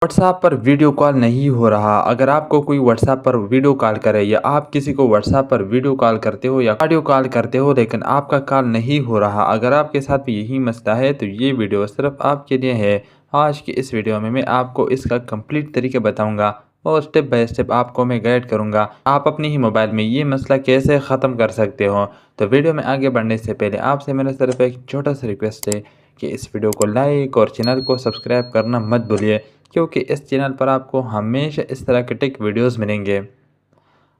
WhatsApp पर video call नहीं हो रहा। अगर आपको कोई व्हाट्सएप पर वीडियो कॉल करे या आप किसी को व्हाट्सएप पर वीडियो कॉल करते हो या ऑडियो कॉल करते हो लेकिन आपका कॉल नहीं हो रहा, अगर आपके साथ भी यही मसला है तो ये वीडियो सिर्फ आपके लिए है। आज की इस वीडियो में मैं आपको इसका कंप्लीट तरीके बताऊंगा और स्टेप बाय स्टेप आपको मैं गाइड करूंगा आप अपने ही मोबाइल में ये मसला कैसे ख़त्म कर सकते हो। तो वीडियो में आगे बढ़ने से पहले आपसे मेरा सिर्फ एक छोटा सा रिक्वेस्ट है कि इस वीडियो को लाइक और चैनल को सब्सक्राइब करना मत भूलिए, क्योंकि इस चैनल पर आपको हमेशा इस तरह के टेक वीडियोस मिलेंगे।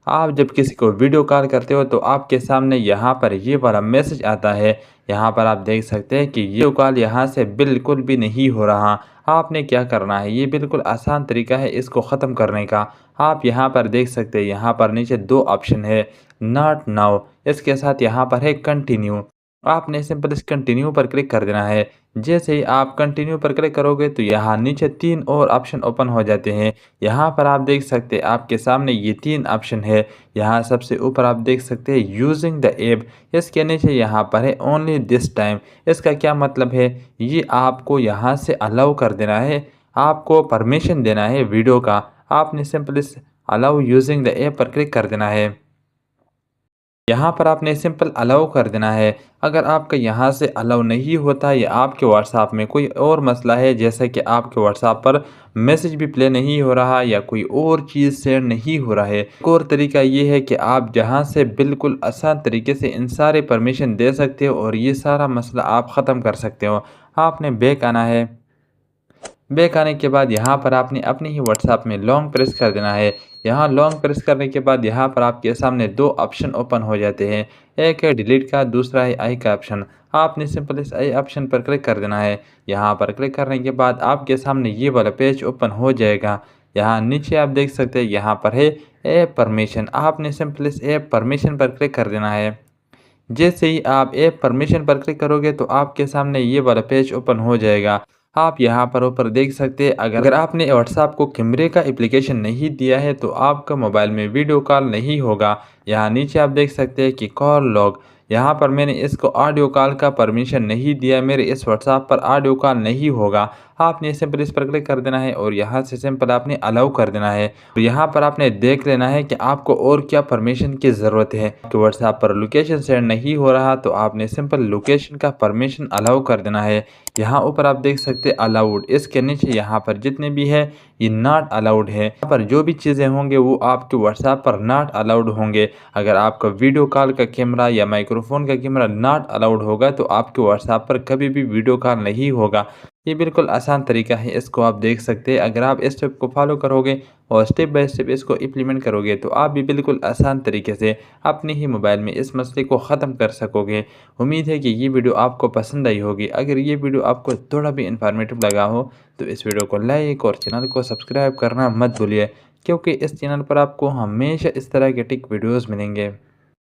आप जब किसी को वीडियो कॉल करते हो तो आपके सामने यहाँ पर ये वाला मैसेज आता है। यहाँ पर आप देख सकते हैं कि ये कॉल यहाँ से बिल्कुल भी नहीं हो रहा। आपने क्या करना है, ये बिल्कुल आसान तरीका है इसको ख़त्म करने का। आप यहाँ पर देख सकते हैं, यहाँ पर नीचे दो ऑप्शन है, नॉट नाउ, इसके साथ यहाँ पर है कंटिन्यू। आपने सिंपल इस कंटिन्यू पर क्लिक कर देना है। जैसे ही आप कंटिन्यू पर क्लिक करोगे तो यहाँ नीचे तीन और ऑप्शन ओपन हो जाते हैं। यहाँ पर आप देख सकते हैं आपके सामने ये तीन ऑप्शन है। यहाँ सबसे ऊपर आप देख सकते हैं यूजिंग द ऐप, इसके नीचे यहाँ पर है ओनली दिस टाइम। इसका क्या मतलब है, ये आपको यहाँ से अलाउ कर देना है, आपको परमिशन देना है वीडियो का। आपने सिंपल इस अलाउ यूजिंग द ऐप पर क्लिक कर देना है। यहाँ पर आपने सिंपल अलाउ कर देना है। अगर आपका यहाँ से अलाउ नहीं होता या आपके व्हाट्सएप में कोई और मसला है, जैसे कि आपके व्हाट्सएप पर मैसेज भी प्ले नहीं हो रहा या कोई और चीज़ शेयर नहीं हो रहा है, एक और तरीका ये है कि आप जहाँ से बिल्कुल आसान तरीके से इन सारे परमिशन दे सकते हो और ये सारा मसला आप ख़त्म कर सकते हो। आपने बैक आना है। बैक आने के बाद यहाँ पर आपने अपने ही व्हाट्सएप में लॉन्ग प्रेस कर देना है। यहाँ लॉन्ग प्रेस करने के बाद यहाँ पर आपके सामने दो ऑप्शन ओपन हो जाते हैं, एक है डिलीट का, दूसरा है आई का ऑप्शन। आपने सिंपल इस आई ऑप्शन पर क्लिक कर देना है। यहाँ पर क्लिक करने के बाद आपके सामने ये वाला पेज ओपन हो जाएगा। यहाँ नीचे आप देख सकते हैं यहाँ पर है ऐप परमिशन। आपने सिंपल इस ऐप परमिशन पर क्लिक कर देना है। जैसे ही आप ऐप परमिशन पर क्लिक करोगे तो आपके सामने ये वाला पेज ओपन हो जाएगा। आप यहाँ पर ऊपर देख सकते हैं, अगर आपने व्हाट्सएप को कैमरे का एप्लीकेशन नहीं दिया है तो आपका मोबाइल में वीडियो कॉल नहीं होगा। यहाँ नीचे आप देख सकते हैं कि कॉल लॉग, यहाँ पर मैंने इसको ऑडियो कॉल का परमिशन नहीं दिया, मेरे इस व्हाट्सएप पर ऑडियो कॉल नहीं होगा। आपने सिंपल इस पर क्लिक कर देना है और यहाँ से सिंपल आपने अलाउ कर देना है। तो यहाँ पर आपने देख लेना है कि आपको और क्या परमिशन की ज़रूरत है। तो व्हाट्सएप पर लोकेशन सेंड नहीं हो रहा तो आपने सिंपल लोकेशन का परमिशन अलाउ कर देना है। यहाँ ऊपर आप देख सकते हैं अलाउड, इसके नीचे यहाँ पर जितने भी है ये नॉट अलाउड है। यहाँ पर जो भी चीज़ें होंगे वो आपके व्हाट्सएप पर नॉट अलाउड होंगे। अगर आपका वीडियो कॉल का कैमरा या माइक्रोफोन का कैमरा नॉट अलाउड होगा तो आपके व्हाट्सएप पर कभी भी वीडियो कॉल नहीं होगा। ये बिल्कुल आसान तरीका है, इसको आप देख सकते हैं। अगर आप इस स्टेप को फॉलो करोगे और स्टेप बाय स्टेप इसको इम्प्लीमेंट करोगे तो आप भी बिल्कुल आसान तरीके से अपने ही मोबाइल में इस मसले को ख़त्म कर सकोगे। उम्मीद है कि ये वीडियो आपको पसंद आई होगी। अगर ये वीडियो आपको थोड़ा भी इन्फॉर्मेटिव लगा हो तो इस वीडियो को लाइक और चैनल को सब्सक्राइब करना मत भूलिए, क्योंकि इस चैनल पर आपको हमेशा इस तरह के टिक वीडियोज़ मिलेंगे।